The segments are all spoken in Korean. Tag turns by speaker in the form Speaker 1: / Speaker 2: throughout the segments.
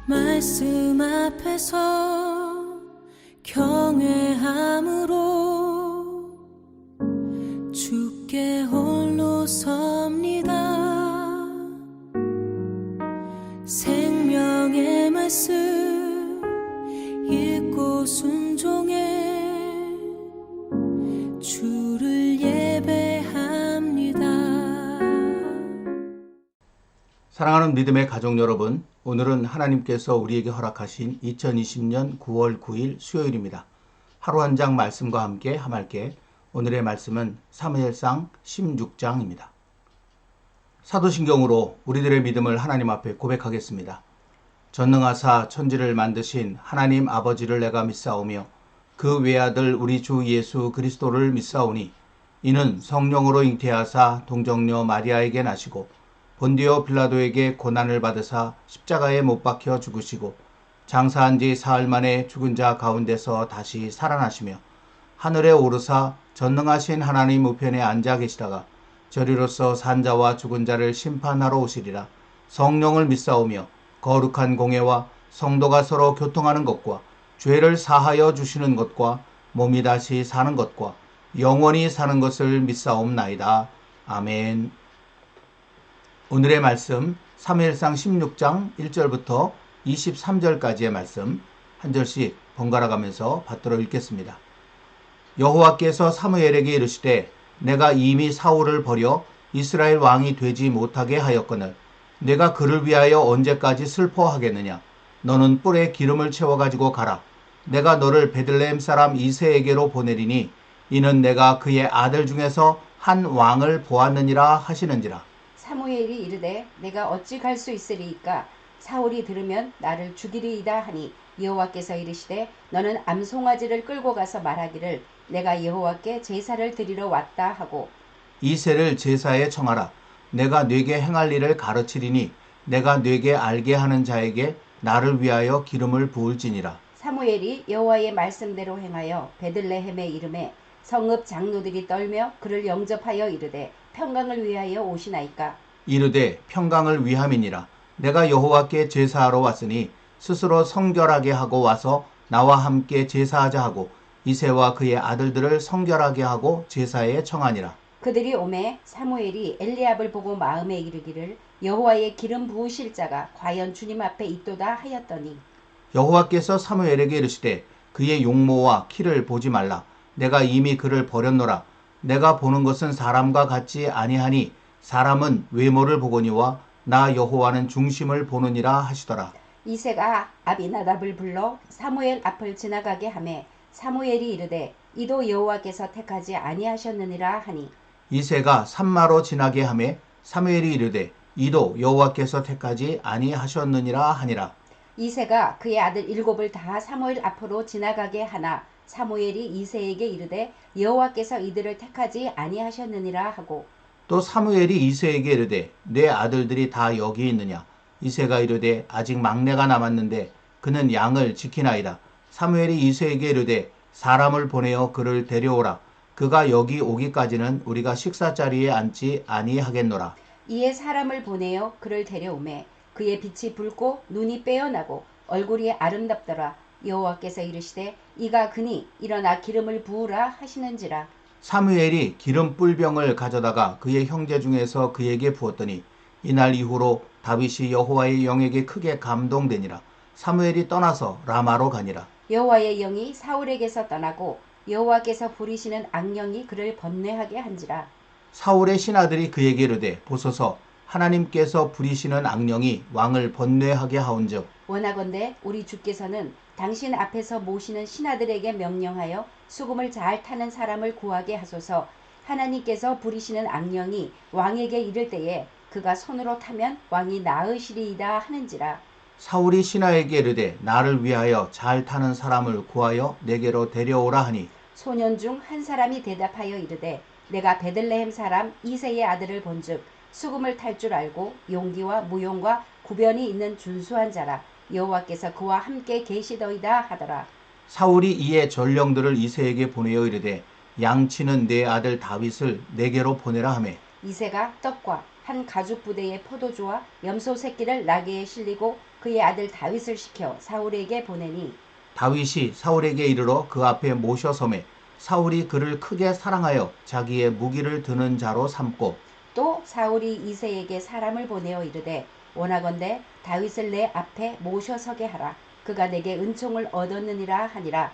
Speaker 1: 말씀 앞에서 경외함으로 주께 홀로 섭니다. 생명의 말씀 읽고 순종해 주를 예배합니다.
Speaker 2: 사랑하는 믿음의 가족 여러분, 오늘은 하나님께서 우리에게 허락하신 2020년 9월 9일 수요일입니다. 하루 한 장 말씀과 함께 함께 오늘의 말씀은 사무엘상 16장입니다. 사도신경으로 우리들의 믿음을 하나님 앞에 고백하겠습니다. 전능하사 천지를 만드신 하나님 아버지를 내가 믿사오며 그 외아들 우리 주 예수 그리스도를 믿사오니 이는 성령으로 잉태하사 동정녀 마리아에게 나시고 본디오 빌라도에게 고난을 받으사 십자가에 못 박혀 죽으시고 장사한 지 사흘 만에 죽은 자 가운데서 다시 살아나시며 하늘에 오르사 전능하신 하나님 우편에 앉아 계시다가 저리로서 산자와 죽은 자를 심판하러 오시리라. 성령을 믿사오며 거룩한 공예와 성도가 서로 교통하는 것과 죄를 사하여 주시는 것과 몸이 다시 사는 것과 영원히 사는 것을 믿사옵나이다. 아멘. 오늘의 말씀 사무엘상 16장 1절부터 23절까지의 말씀 한 절씩 번갈아 가면서 받들어 읽겠습니다. 여호와께서 사무엘에게 이르시되 내가 이미 사울을 버려 이스라엘 왕이 되지 못하게 하였거늘 내가 그를 위하여 언제까지 슬퍼하겠느냐. 너는 뿔에 기름을 채워가지고 가라. 내가 너를 베들레헴 사람 이새에게로 보내리니 이는 내가 그의 아들 중에서 한 왕을 보았느니라 하시는지라.
Speaker 3: 사무엘이 이르되 내가 어찌 갈 수 있으리이까. 사울이 들으면 나를 죽이리이다 하니 여호와께서 이르시되 너는 암송아지를 끌고 가서 말하기를 내가 여호와께 제사를 드리러 왔다 하고
Speaker 2: 이새를 제사에 청하라. 내가 네게 행할 일을 가르치리니 내가 네게 알게 하는 자에게 나를 위하여 기름을 부을지니라.
Speaker 3: 사무엘이 여호와의 말씀대로 행하여 베들레헴에 이르매 성읍 장로들이 떨며 그를 영접하여 이르되 평강을 위하여 오시나이까.
Speaker 2: 이르되 평강을 위함이니라. 내가 여호와께 제사하러 왔으니 스스로 성결하게 하고 와서 나와 함께 제사하자 하고 이새와 그의 아들들을 성결하게 하고 제사에 청하니라.
Speaker 3: 그들이 오매 사무엘이 엘리압을 보고 마음에 이르기를 여호와의 기름 부으실 자가 과연 주님 앞에 있도다 하였더니
Speaker 2: 여호와께서 사무엘에게 이르시되 그의 용모와 키를 보지 말라. 내가 이미 그를 버렸노라. 내가 보는 것은 사람과 같지 아니하니 사람은 외모를 보거니와 나 여호와는 중심을 보느니라 하시더라.
Speaker 3: 이새가 아비나답을 불러 사무엘 앞을 지나가게 하매 사무엘이 이르되 이도 여호와께서 택하지 아니하셨느니라 하니
Speaker 2: 이새가 산마로 지나게 하매 사무엘이 이르되 이도 여호와께서 택하지 아니하셨느니라 하니라.
Speaker 3: 이새가 그의 아들 7을 다 사무엘 앞으로 지나가게 하나 사무엘이 이새에게 이르되 여호와께서 이들을 택하지 아니하셨느니라 하고
Speaker 2: 또 사무엘이 이새에게 이르되 내 아들들이 다 여기 있느냐. 이새가 이르되 아직 막내가 남았는데 그는 양을 지키나이다. 사무엘이 이새에게 이르되 사람을 보내어 그를 데려오라. 그가 여기 오기까지는 우리가 식사자리에 앉지 아니하겠노라.
Speaker 3: 이에 사람을 보내어 그를 데려오매 그의 빛이 붉고 눈이 빼어나고 얼굴이 아름답더라. 여호와께서 이르시되 이가 그니 일어나 기름을 부으라 하시는지라.
Speaker 2: 사무엘이 기름 뿔병을 가져다가 그의 형제 중에서 그에게 부었더니 이날 이후로 다윗이 여호와의 영에게 크게 감동되니라. 사무엘이 떠나서 라마로 가니라.
Speaker 3: 여호와의 영이 사울에게서 떠나고 여호와께서 부리시는 악령이 그를 번뇌하게 한지라.
Speaker 2: 사울의 신하들이 그에게 이르되 보소서 하나님께서 부리시는 악령이 왕을 번뇌하게 하온즉
Speaker 3: 원하건대 우리 주께서는 당신 앞에서 모시는 신하들에게 명령하여 수금을 잘 타는 사람을 구하게 하소서. 하나님께서 부리시는 악령이 왕에게 이를 때에 그가 손으로 타면 왕이 나으시리이다 하는지라.
Speaker 2: 사울이 신하에게 이르되 나를 위하여 잘 타는 사람을 구하여 내게로 데려오라 하니
Speaker 3: 소년 중 한 사람이 대답하여 이르되 내가 베들레헴 사람 이새의 아들을 본즉 수금을 탈 줄 알고 용기와 무용과 구변이 있는 준수한 자라. 여호와께서 그와 함께 계시더이다 하더라.
Speaker 2: 사울이 이에 전령들을 이새에게 보내어 이르되 양치는 내 아들 다윗을 내게로 보내라 하매
Speaker 3: 이새가 떡과 한 가죽 부대의 포도주와 염소 새끼를 나귀에 실리고 그의 아들 다윗을 시켜 사울에게 보내니
Speaker 2: 다윗이 사울에게 이르러 그 앞에 모셔서매 사울이 그를 크게 사랑하여 자기의 무기를 드는 자로 삼고
Speaker 3: 또 사울이 이새에게 사람을 보내어 이르되 원하건대 다윗을 내 앞에 모셔서게 하라. 그가 내게 은총을 얻었느니라 하니라.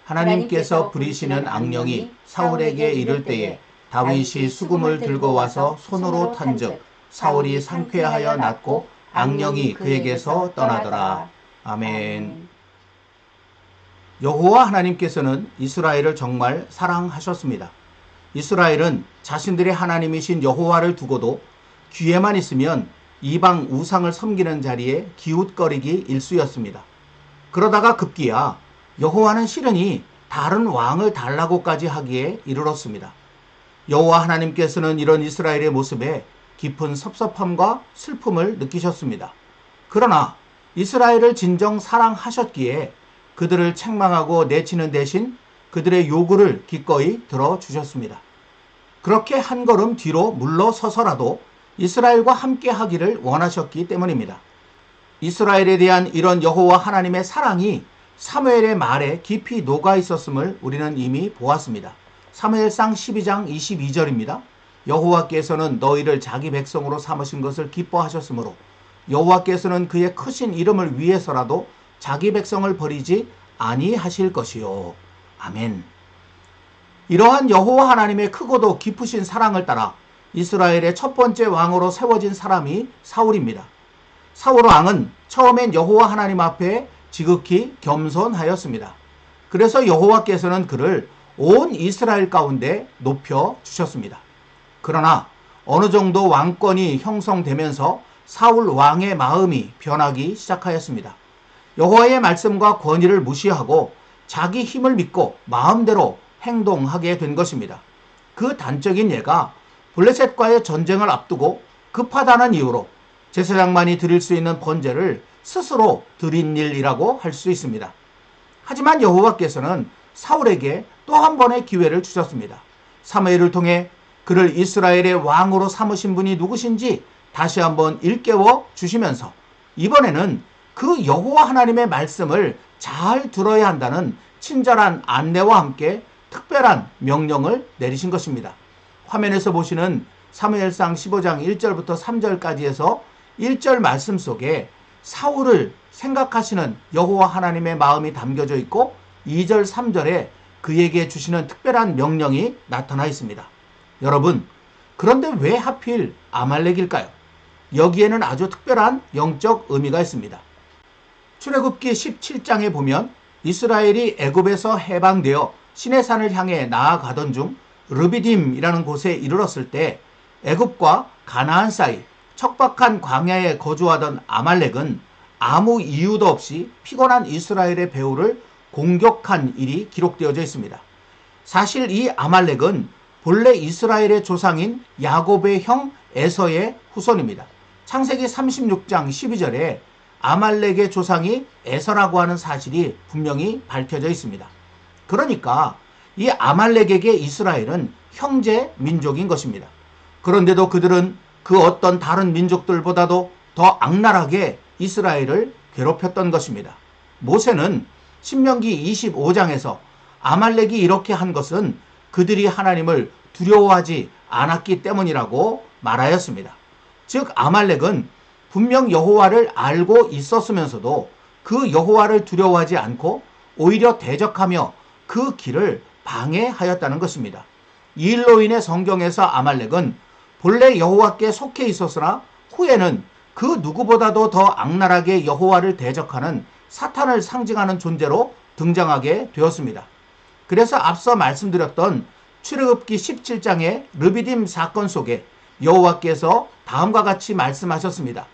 Speaker 2: 하나님께서 부리시는 악령이 사울에게 이를 때에 다윗이 수금을 들고 와서 손으로 탄즉 사울이 상쾌하여 낫고 악령이 그에게서 떠나더라. 아멘. 여호와 하나님께서는 이스라엘을 정말 사랑하셨습니다. 이스라엘은 자신들의 하나님이신 여호와를 두고도 귀에만 있으면 이방 우상을 섬기는 자리에 기웃거리기 일쑤였습니다. 그러다가 급기야 여호와는 싫으니 다른 왕을 달라고까지 하기에 이르렀습니다. 여호와 하나님께서는 이런 이스라엘의 모습에 깊은 섭섭함과 슬픔을 느끼셨습니다. 그러나 이스라엘을 진정 사랑하셨기에 그들을 책망하고 내치는 대신 그들의 요구를 기꺼이 들어주셨습니다. 그렇게 한 걸음 뒤로 물러서서라도 이스라엘과 함께 하기를 원하셨기 때문입니다. 이스라엘에 대한 이런 여호와 하나님의 사랑이 사무엘의 말에 깊이 녹아 있었음을 우리는 이미 보았습니다. 사무엘상 12장 22절입니다. 여호와께서는 너희를 자기 백성으로 삼으신 것을 기뻐하셨으므로 여호와께서는 그의 크신 이름을 위해서라도 자기 백성을 버리지 아니하실 것이요. 아멘. 이러한 여호와 하나님의 크고도 깊으신 사랑을 따라 이스라엘의 첫 번째 왕으로 세워진 사람이 사울입니다. 사울 왕은 처음엔 여호와 하나님 앞에 지극히 겸손하였습니다. 그래서 여호와께서는 그를 온 이스라엘 가운데 높여 주셨습니다. 그러나 어느 정도 왕권이 형성되면서 사울 왕의 마음이 변하기 시작하였습니다. 여호와의 말씀과 권위를 무시하고 자기 힘을 믿고 마음대로 행동하게 된 것입니다. 그 단적인 예가 블레셋과의 전쟁을 앞두고 급하다는 이유로 제사장만이 드릴 수 있는 번제를 스스로 드린 일이라고 할 수 있습니다. 하지만 여호와께서는 사울에게 또 한 번의 기회를 주셨습니다. 사무엘을 통해 그를 이스라엘의 왕으로 삼으신 분이 누구신지 다시 한번 일깨워 주시면서 이번에는 그 여호와 하나님의 말씀을 잘 들어야 한다는 친절한 안내와 함께 특별한 명령을 내리신 것입니다. 화면에서 보시는 사무엘상 15장 1절부터 3절까지 해서 1절 말씀 속에 사울을 생각하시는 여호와 하나님의 마음이 담겨져 있고 2절 3절에 그에게 주시는 특별한 명령이 나타나 있습니다. 여러분, 그런데 왜 하필 아말렉일까요? 여기에는 아주 특별한 영적 의미가 있습니다. 출애굽기 17장에 보면 이스라엘이 애굽에서 해방되어 시내산을 향해 나아가던 중 르비딤이라는 곳에 이르렀을 때 애굽과 가나안 사이 척박한 광야에 거주하던 아말렉은 아무 이유도 없이 피곤한 이스라엘의 배후를 공격한 일이 기록되어져 있습니다. 사실 이 아말렉은 본래 이스라엘의 조상인 야곱의 형 에서의 후손입니다. 창세기 36장 12절에 아말렉의 조상이 에서라고 하는 사실이 분명히 밝혀져 있습니다. 그러니까 이 아말렉에게 이스라엘은 형제 민족인 것입니다. 그런데도 그들은 그 어떤 다른 민족들보다도 더 악랄하게 이스라엘을 괴롭혔던 것입니다. 모세는 신명기 25장에서 아말렉이 이렇게 한 것은 그들이 하나님을 두려워하지 않았기 때문이라고 말하였습니다. 즉 아말렉은 분명 여호와를 알고 있었으면서도 그 여호와를 두려워하지 않고 오히려 대적하며 그 길을 방해하였다는 것입니다. 이 일로 인해 성경에서 아말렉은 본래 여호와께 속해 있었으나 후에는 그 누구보다도 더 악랄하게 여호와를 대적하는 사탄을 상징하는 존재로 등장하게 되었습니다. 그래서 앞서 말씀드렸던 출애굽기 17장의 르비딤 사건 속에 여호와께서 다음과 같이 말씀하셨습니다.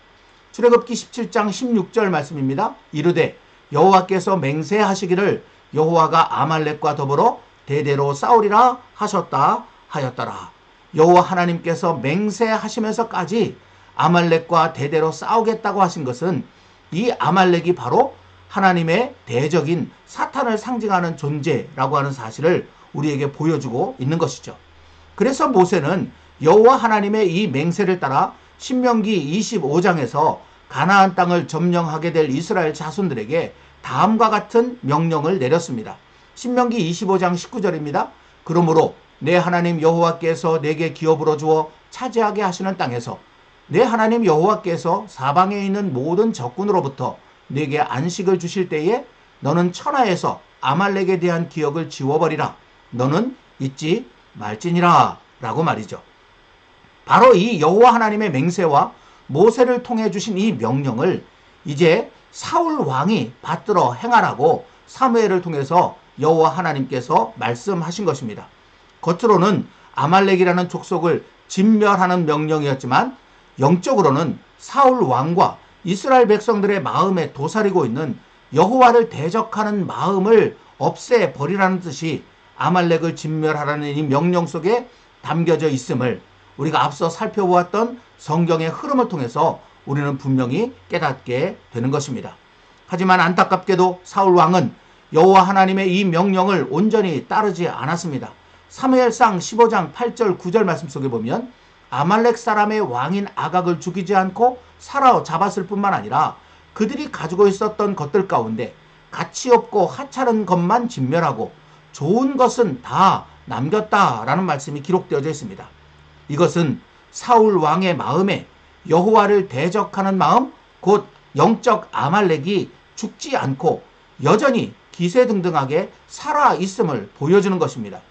Speaker 2: 출애굽기 17장 16절 말씀입니다. 이르되 여호와께서 맹세하시기를 여호와가 아말렉과 더불어 대대로 싸우리라 하셨다 하였더라. 여호와 하나님께서 맹세하시면서까지 아말렉과 대대로 싸우겠다고 하신 것은 이 아말렉이 바로 하나님의 대적인 사탄을 상징하는 존재라고 하는 사실을 우리에게 보여주고 있는 것이죠. 그래서 모세는 여호와 하나님의 이 맹세를 따라 신명기 25장에서 가나안 땅을 점령하게 될 이스라엘 자손들에게 다음과 같은 명령을 내렸습니다. 신명기 25장 19절입니다. 그러므로 내 하나님 여호와께서 내게 기업으로 주어 차지하게 하시는 땅에서 내 하나님 여호와께서 사방에 있는 모든 적군으로부터 내게 안식을 주실 때에 너는 천하에서 아말렉에 대한 기억을 지워버리라. 너는 잊지 말지니라 라고 말이죠. 바로 이 여호와 하나님의 맹세와 모세를 통해 주신 이 명령을 이제 사울 왕이 받들어 행하라고 사무엘을 통해서 여호와 하나님께서 말씀하신 것입니다. 겉으로는 아말렉이라는 족속을 진멸하는 명령이었지만 영적으로는 사울 왕과 이스라엘 백성들의 마음에 도사리고 있는 여호와를 대적하는 마음을 없애버리라는 뜻이 아말렉을 진멸하라는 이 명령 속에 담겨져 있음을 우리가 앞서 살펴보았던 성경의 흐름을 통해서 우리는 분명히 깨닫게 되는 것입니다. 하지만 안타깝게도 사울 왕은 여호와 하나님의 이 명령을 온전히 따르지 않았습니다. 사무엘상 15장 8절 9절 말씀 속에 보면 아말렉 사람의 왕인 아각을 죽이지 않고 사로잡았을 뿐만 아니라 그들이 가지고 있었던 것들 가운데 가치 없고 하찮은 것만 진멸하고 좋은 것은 다 남겼다라는 말씀이 기록되어져 있습니다. 이것은 사울 왕의 마음에 여호와를 대적하는 마음, 곧 영적 아말렉이 죽지 않고 여전히 기세등등하게 살아있음을 보여주는 것입니다.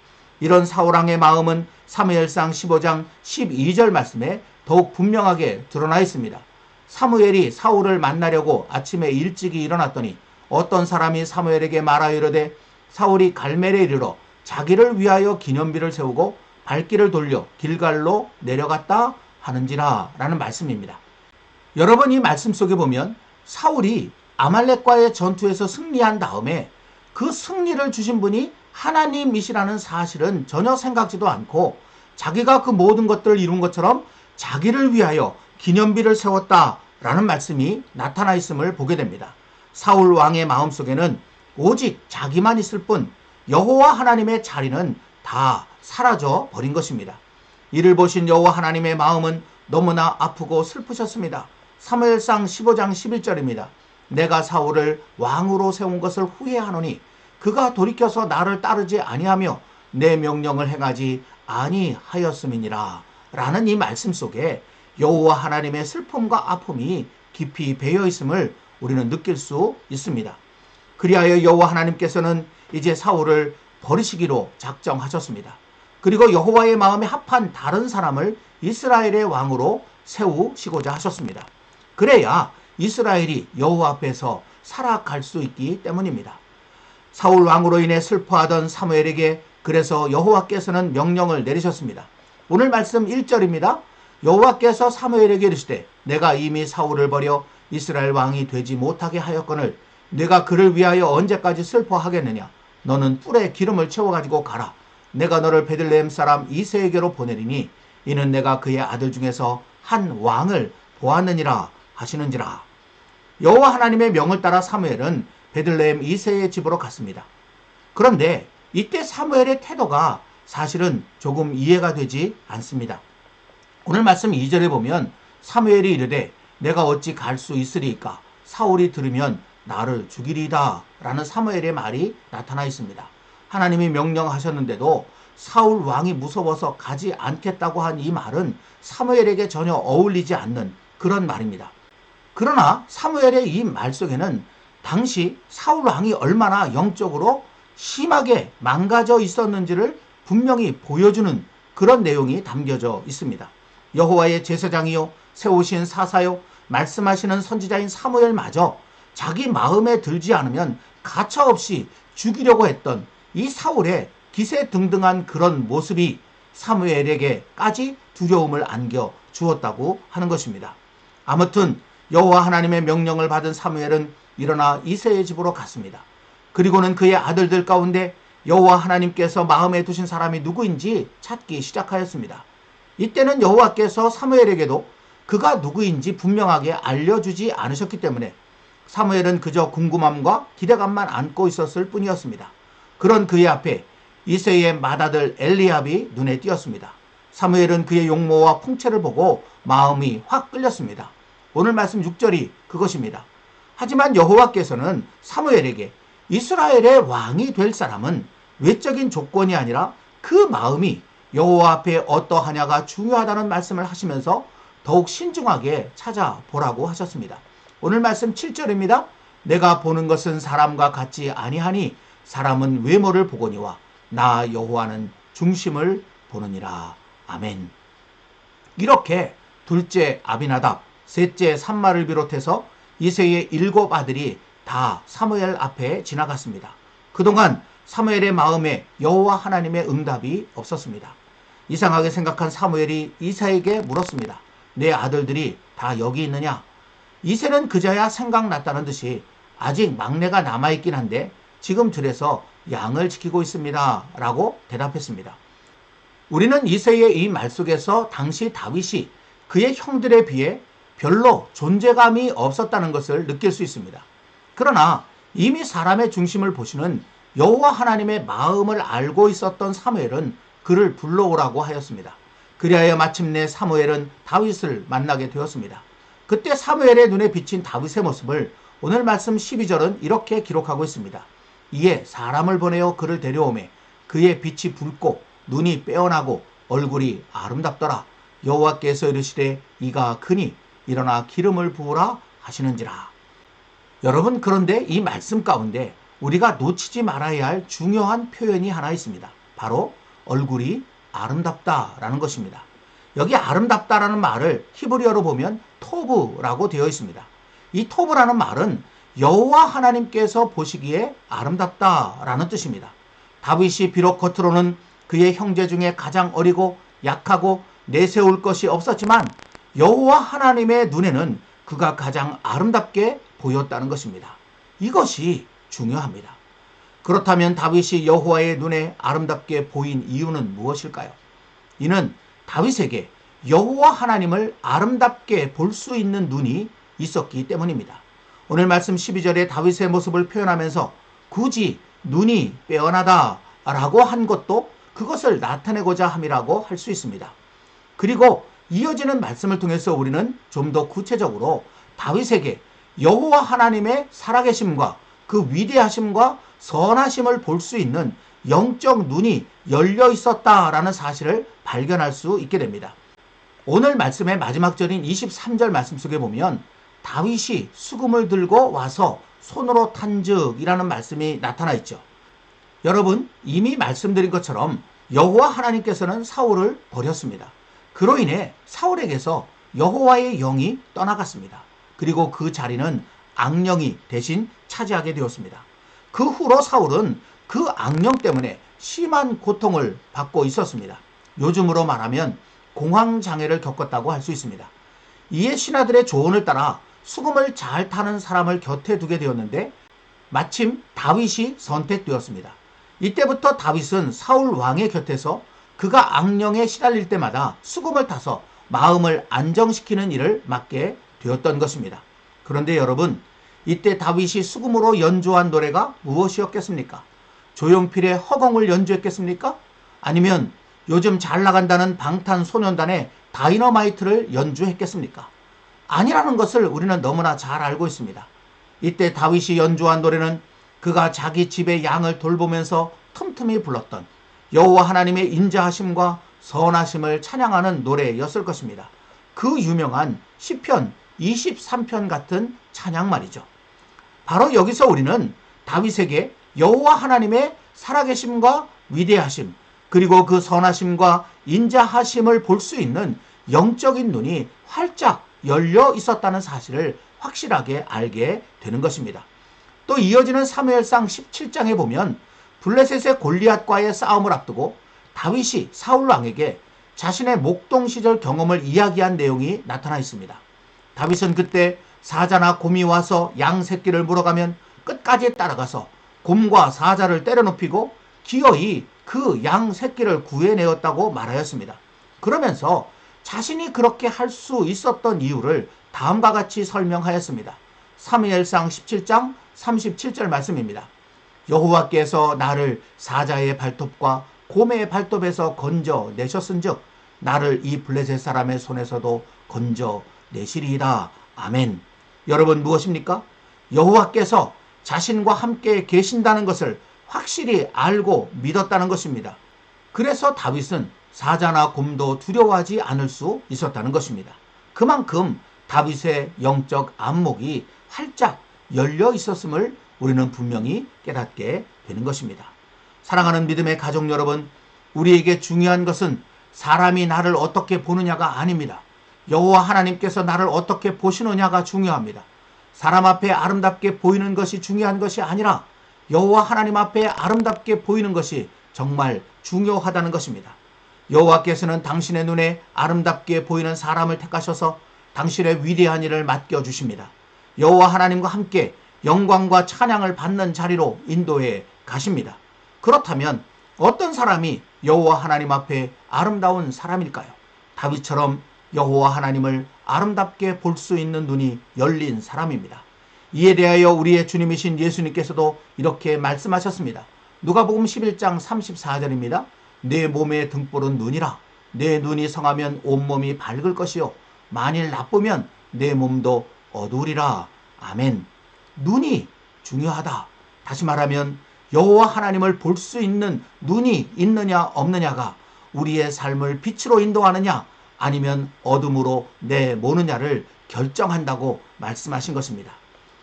Speaker 2: 이런 사울 왕의 마음은 사무엘상 15장 12절 말씀에 더욱 분명하게 드러나 있습니다. 사무엘이 사울을 만나려고 아침에 일찍이 일어났더니 어떤 사람이 사무엘에게 말하여 이르되 사울이 갈멜에 이르러 자기를 위하여 기념비를 세우고 발길을 돌려 길갈로 내려갔다 하는지라 라는 말씀입니다. 여러분, 이 말씀 속에 보면 사울이 아말렉과의 전투에서 승리한 다음에 그 승리를 주신 분이 하나님이시라는 사실은 전혀 생각지도 않고 자기가 그 모든 것들을 이룬 것처럼 자기를 위하여 기념비를 세웠다라는 말씀이 나타나 있음을 보게 됩니다. 사울 왕의 마음속에는 오직 자기만 있을 뿐 여호와 하나님의 자리는 다 사라져 버린 것입니다. 이를 보신 여호와 하나님의 마음은 너무나 아프고 슬프셨습니다. 사무엘상 15장 11절입니다. 내가 사울을 왕으로 세운 것을 후회하노니 그가 돌이켜서 나를 따르지 아니하며 내 명령을 행하지 아니하였음이니라 라는 이 말씀 속에 여호와 하나님의 슬픔과 아픔이 깊이 배어 있음을 우리는 느낄 수 있습니다. 그리하여 여호와 하나님께서는 이제 사울을 버리시기로 작정하셨습니다. 그리고 여호와의 마음에 합한 다른 사람을 이스라엘의 왕으로 세우시고자 하셨습니다. 그래야 이스라엘이 여호와 앞에서 살아갈 수 있기 때문입니다. 사울 왕으로 인해 슬퍼하던 사무엘에게 그래서 여호와께서는 명령을 내리셨습니다. 오늘 말씀 1절입니다. 여호와께서 사무엘에게 이르시되 내가 이미 사울을 버려 이스라엘 왕이 되지 못하게 하였거늘 내가 그를 위하여 언제까지 슬퍼하겠느냐. 너는 뿔에 기름을 채워가지고 가라. 내가 너를 베들레헴 사람 이새에게로 보내리니 이는 내가 그의 아들 중에서 한 왕을 보았느니라 하시는지라. 여호와 하나님의 명을 따라 사무엘은 베들레헴 이새의 집으로 갔습니다. 그런데 이때 사무엘의 태도가 사실은 조금 이해가 되지 않습니다. 오늘 말씀 2절에 보면 사무엘이 이르되 내가 어찌 갈 수 있으리이까 사울이 들으면 나를 죽이리이다 라는 사무엘의 말이 나타나 있습니다. 하나님이 명령하셨는데도 사울 왕이 무서워서 가지 않겠다고 한 이 말은 사무엘에게 전혀 어울리지 않는 그런 말입니다. 그러나 사무엘의 이 말 속에는 당시 사울 왕이 얼마나 영적으로 심하게 망가져 있었는지를 분명히 보여주는 그런 내용이 담겨져 있습니다. 여호와의 제사장이요 세우신 사사요 말씀하시는 선지자인 사무엘마저 자기 마음에 들지 않으면 가차없이 죽이려고 했던 이 사울의 기세등등한 그런 모습이 사무엘에게까지 두려움을 안겨 주었다고 하는 것입니다. 아무튼 여호와 하나님의 명령을 받은 사무엘은 일어나 이새의 집으로 갔습니다. 그리고는 그의 아들들 가운데 여호와 하나님께서 마음에 두신 사람이 누구인지 찾기 시작하였습니다. 이때는 여호와께서 사무엘에게도 그가 누구인지 분명하게 알려주지 않으셨기 때문에 사무엘은 그저 궁금함과 기대감만 안고 있었을 뿐이었습니다. 그런 그의 앞에 이새의 맏아들 엘리압이 눈에 띄었습니다. 사무엘은 그의 용모와 풍채를 보고 마음이 확 끌렸습니다. 오늘 말씀 6절이 그것입니다. 하지만 여호와께서는 사무엘에게 이스라엘의 왕이 될 사람은 외적인 조건이 아니라 그 마음이 여호와 앞에 어떠하냐가 중요하다는 말씀을 하시면서 더욱 신중하게 찾아보라고 하셨습니다. 오늘 말씀 7절입니다. 내가 보는 것은 사람과 같지 아니하니 사람은 외모를 보거니와 나 여호와는 중심을 보느니라. 아멘. 이렇게 둘째 아비나답, 셋째 삼마를 비롯해서 이새의 7 아들이 다 사무엘 앞에 지나갔습니다. 그동안 사무엘의 마음에 여호와 하나님의 응답이 없었습니다. 이상하게 생각한 사무엘이 이새에게 물었습니다. 내 아들들이 다 여기 있느냐? 이새는 그제야 생각났다는 듯이 아직 막내가 남아있긴 한데 지금 들에서 양을 지키고 있습니다 라고 대답했습니다. 우리는 이새의 이 말 속에서 당시 다윗이 그의 형들에 비해 별로 존재감이 없었다는 것을 느낄 수 있습니다. 그러나 이미 사람의 중심을 보시는 여호와 하나님의 마음을 알고 있었던 사무엘은 그를 불러오라고 하였습니다. 그리하여 마침내 사무엘은 다윗을 만나게 되었습니다. 그때 사무엘의 눈에 비친 다윗의 모습을 오늘 말씀 12절은 이렇게 기록하고 있습니다. 이에 사람을 보내어 그를 데려오매 그의 빛이 붉고 눈이 빼어나고 얼굴이 아름답더라. 여호와께서 이르시되 이가 크니 일어나 기름을 부으라 하시는지라. 여러분, 그런데 이 말씀 가운데 우리가 놓치지 말아야 할 중요한 표현이 하나 있습니다. 바로 얼굴이 아름답다라는 것입니다. 여기 아름답다라는 말을 히브리어로 보면 토브라고 되어 있습니다. 이 토브라는 말은 여호와 하나님께서 보시기에 아름답다라는 뜻입니다. 다윗이 비록 겉으로는 그의 형제 중에 가장 어리고 약하고 내세울 것이 없었지만 여호와 하나님의 눈에는 그가 가장 아름답게 보였다는 것입니다. 이것이 중요합니다. 그렇다면 다윗이 여호와의 눈에 아름답게 보인 이유는 무엇일까요? 이는 다윗에게 여호와 하나님을 아름답게 볼 수 있는 눈이 있었기 때문입니다. 오늘 말씀 12절에 다윗의 모습을 표현하면서 굳이 눈이 빼어나다라고 한 것도 그것을 나타내고자 함이라고 할 수 있습니다. 그리고 이어지는 말씀을 통해서 우리는 좀 더 구체적으로 다윗에게 여호와 하나님의 살아계심과 그 위대하심과 선하심을 볼 수 있는 영적 눈이 열려 있었다라는 사실을 발견할 수 있게 됩니다. 오늘 말씀의 마지막 절인 23절 말씀 속에 보면 다윗이 수금을 들고 와서 손으로 탄즉이라는 말씀이 나타나 있죠. 여러분, 이미 말씀드린 것처럼 여호와 하나님께서는 사울을 버렸습니다. 그로 인해 사울에게서 여호와의 영이 떠나갔습니다. 그리고 그 자리는 악령이 대신 차지하게 되었습니다. 그 후로 사울은 그 악령 때문에 심한 고통을 받고 있었습니다. 요즘으로 말하면 공황장애를 겪었다고 할 수 있습니다. 이에 신하들의 조언을 따라 수금을 잘 타는 사람을 곁에 두게 되었는데 마침 다윗이 선택되었습니다. 이때부터 다윗은 사울 왕의 곁에서 그가 악령에 시달릴 때마다 수금을 타서 마음을 안정시키는 일을 맡게 되었던 것입니다. 그런데 여러분, 이때 다윗이 수금으로 연주한 노래가 무엇이었겠습니까? 조용필의 허공을 연주했겠습니까? 아니면 요즘 잘 나간다는 방탄소년단의 다이너마이트를 연주했겠습니까? 아니라는 것을 우리는 너무나 잘 알고 있습니다. 이때 다윗이 연주한 노래는 그가 자기 집의 양을 돌보면서 틈틈이 불렀던 여호와 하나님의 인자하심과 선하심을 찬양하는 노래였을 것입니다. 그 유명한 시편 23편 같은 찬양 말이죠. 바로 여기서 우리는 다윗에게 여호와 하나님의 살아계심과 위대하심, 그리고 그 선하심과 인자하심을 볼 수 있는 영적인 눈이 활짝 열려 있었다는 사실을 확실하게 알게 되는 것입니다. 또 이어지는 사무엘상 17장에 보면 블레셋의 골리앗과의 싸움을 앞두고 다윗이 사울 왕에게 자신의 목동 시절 경험을 이야기한 내용이 나타나 있습니다. 다윗은 그때 사자나 곰이 와서 양 새끼를 물어가면 끝까지 따라가서 곰과 사자를 때려눕히고 기어이 그 양 새끼를 구해내었다고 말하였습니다. 그러면서 자신이 그렇게 할 수 있었던 이유를 다음과 같이 설명하였습니다. 사무엘상 17장 37절 말씀입니다. 여호와께서 나를 사자의 발톱과 곰의 발톱에서 건져내셨은즉 나를 이 블레셋 사람의 손에서도 건져내시리이다. 아멘. 여러분, 무엇입니까? 여호와께서 자신과 함께 계신다는 것을 확실히 알고 믿었다는 것입니다. 그래서 다윗은 사자나 곰도 두려워하지 않을 수 있었다는 것입니다. 그만큼 다윗의 영적 안목이 활짝 열려 있었음을 우리는 분명히 깨닫게 되는 것입니다. 사랑하는 믿음의 가족 여러분, 우리에게 중요한 것은 사람이 나를 어떻게 보느냐가 아닙니다. 여호와 하나님께서 나를 어떻게 보시느냐가 중요합니다. 사람 앞에 아름답게 보이는 것이 중요한 것이 아니라 여호와 하나님 앞에 아름답게 보이는 것이 정말 중요하다는 것입니다. 여호와께서는 당신의 눈에 아름답게 보이는 사람을 택하셔서 당신의 위대한 일을 맡겨주십니다. 여호와 하나님과 함께 영광과 찬양을 받는 자리로 인도해 가십니다. 그렇다면 어떤 사람이 여호와 하나님 앞에 아름다운 사람일까요? 다윗처럼 여호와 하나님을 아름답게 볼 수 있는 눈이 열린 사람입니다. 이에 대하여 우리의 주님이신 예수님께서도 이렇게 말씀하셨습니다. 누가복음 11장 34절입니다. 내 몸의 등불은 눈이라. 내 눈이 성하면 온몸이 밝을 것이요 만일 나쁘면 내 몸도 어두우리라. 아멘. 눈이 중요하다. 다시 말하면 여호와 하나님을 볼 수 있는 눈이 있느냐 없느냐가 우리의 삶을 빛으로 인도하느냐 아니면 어둠으로 내모느냐를 결정한다고 말씀하신 것입니다.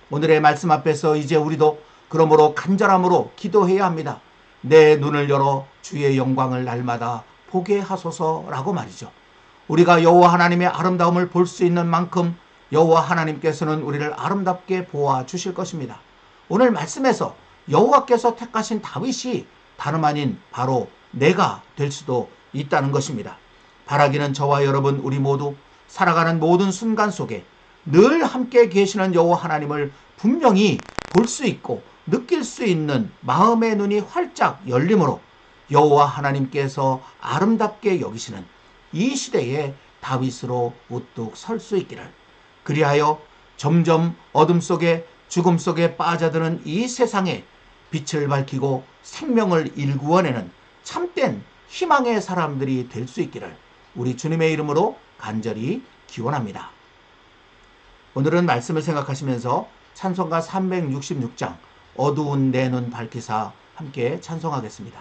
Speaker 2: 오늘의 말씀 앞에서 이제 우리도 그러므로 간절함으로 기도해야 합니다. 내 눈을 열어 주의 영광을 날마다 보게 하소서라고 말이죠. 우리가 여호와 하나님의 아름다움을 볼 수 있는 만큼 여호와 하나님께서는 우리를 아름답게 보아 주실 것입니다. 오늘 말씀에서 여호와께서 택하신 다윗이 다름 아닌 바로 내가 될 수도 있다는 것입니다. 바라기는 저와 여러분 우리 모두 살아가는 모든 순간 속에 늘 함께 계시는 여호와 하나님을 분명히 볼 수 있고 느낄 수 있는 마음의 눈이 활짝 열림으로 여호와 하나님께서 아름답게 여기시는 이 시대에 다윗으로 우뚝 설 수 있기를, 그리하여 점점 어둠 속에 죽음 속에 빠져드는 이 세상에 빛을 밝히고 생명을 일구어내는 참된 희망의 사람들이 될 수 있기를 우리 주님의 이름으로 간절히 기원합니다. 오늘은 말씀을 생각하시면서 찬송가 366장 어두운 내 눈 밝히사 함께 찬송하겠습니다.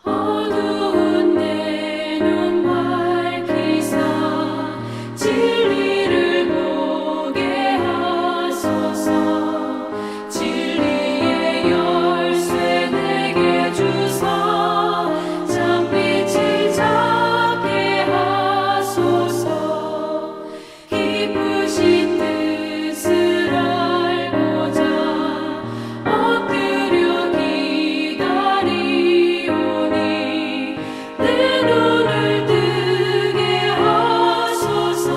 Speaker 1: 어두운 내 눈 밝히사 진리를 보게 하소서. 진리의 열쇠 내게 주사 참빛을 찾게 하소서. 깊으신 뜻을 알고자 엎드려 기다리오니 내 눈을 뜨게 하소서.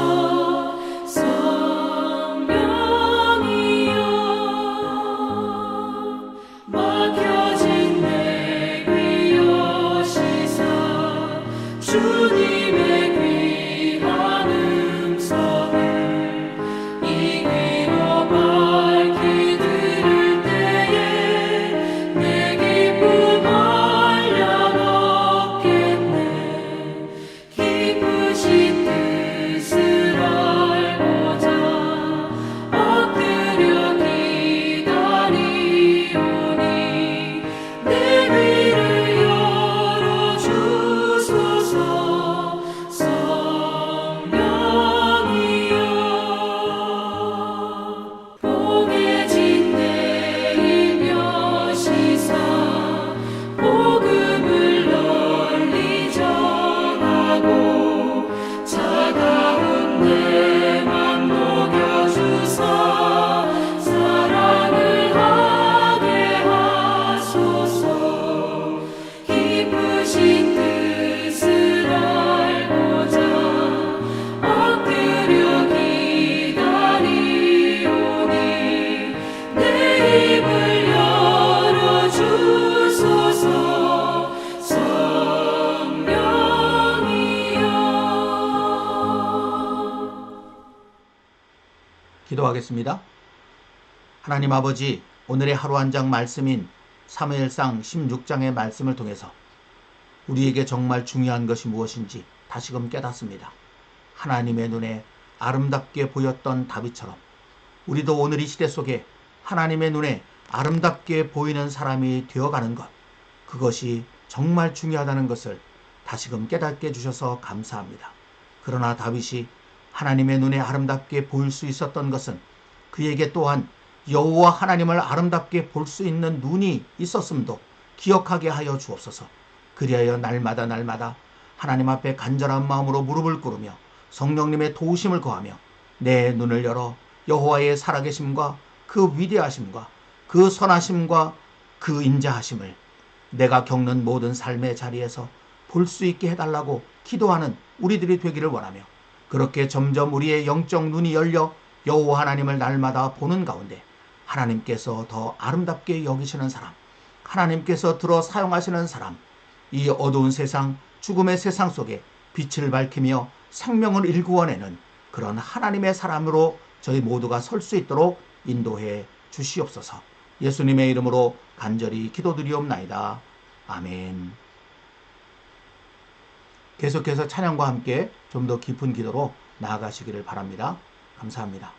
Speaker 1: 성령이여 막혀진 내 귀 여시사 주님의 귀한 음성을 이 귀로 밝히 들을 때에 내 기쁨 한량 없겠네. 깊으신 뜻을 알고자 엎드려 기다리오니 내 귀를 열어주소서. 성령이여 봉해진 내 입 여시사 복음을 널리 전하고 차가운 내 맘 녹여주사 사랑을 하게 하소서. 깊으신 뜻을 알고자 엎드려 기다리오니 내 입을 열어주소서. 성령이여.
Speaker 2: 기도하겠습니다. 하나님 아버지, 오늘의 하루 한 장 말씀인 사무엘상 16장의 말씀을 통해서 우리에게 정말 중요한 것이 무엇인지 다시금 깨닫습니다. 하나님의 눈에 아름답게 보였던 다윗처럼 우리도 오늘 이 시대 속에 하나님의 눈에 아름답게 보이는 사람이 되어가는 것, 그것이 정말 중요하다는 것을 다시금 깨닫게 해주셔서 감사합니다. 그러나 다윗이 하나님의 눈에 아름답게 보일 수 있었던 것은 그에게 또한 여호와 하나님을 아름답게 볼 수 있는 눈이 있었음도 기억하게 하여 주옵소서. 그리하여 날마다 하나님 앞에 간절한 마음으로 무릎을 꿇으며 성령님의 도우심을 구하며 내 눈을 열어 여호와의 살아계심과 그 위대하심과 그 선하심과 그 인자하심을 내가 겪는 모든 삶의 자리에서 볼 수 있게 해달라고 기도하는 우리들이 되기를 원하며, 그렇게 점점 우리의 영적 눈이 열려 여호와 하나님을 날마다 보는 가운데 하나님께서 더 아름답게 여기시는 사람, 하나님께서 들어 사용하시는 사람, 이 어두운 세상, 죽음의 세상 속에 빛을 밝히며 생명을 일구어내는 그런 하나님의 사람으로 저희 모두가 설 수 있도록 인도해 주시옵소서. 예수님의 이름으로 간절히 기도드리옵나이다. 아멘. 계속해서 찬양과 함께 좀 더 깊은 기도로 나아가시기를 바랍니다. 감사합니다.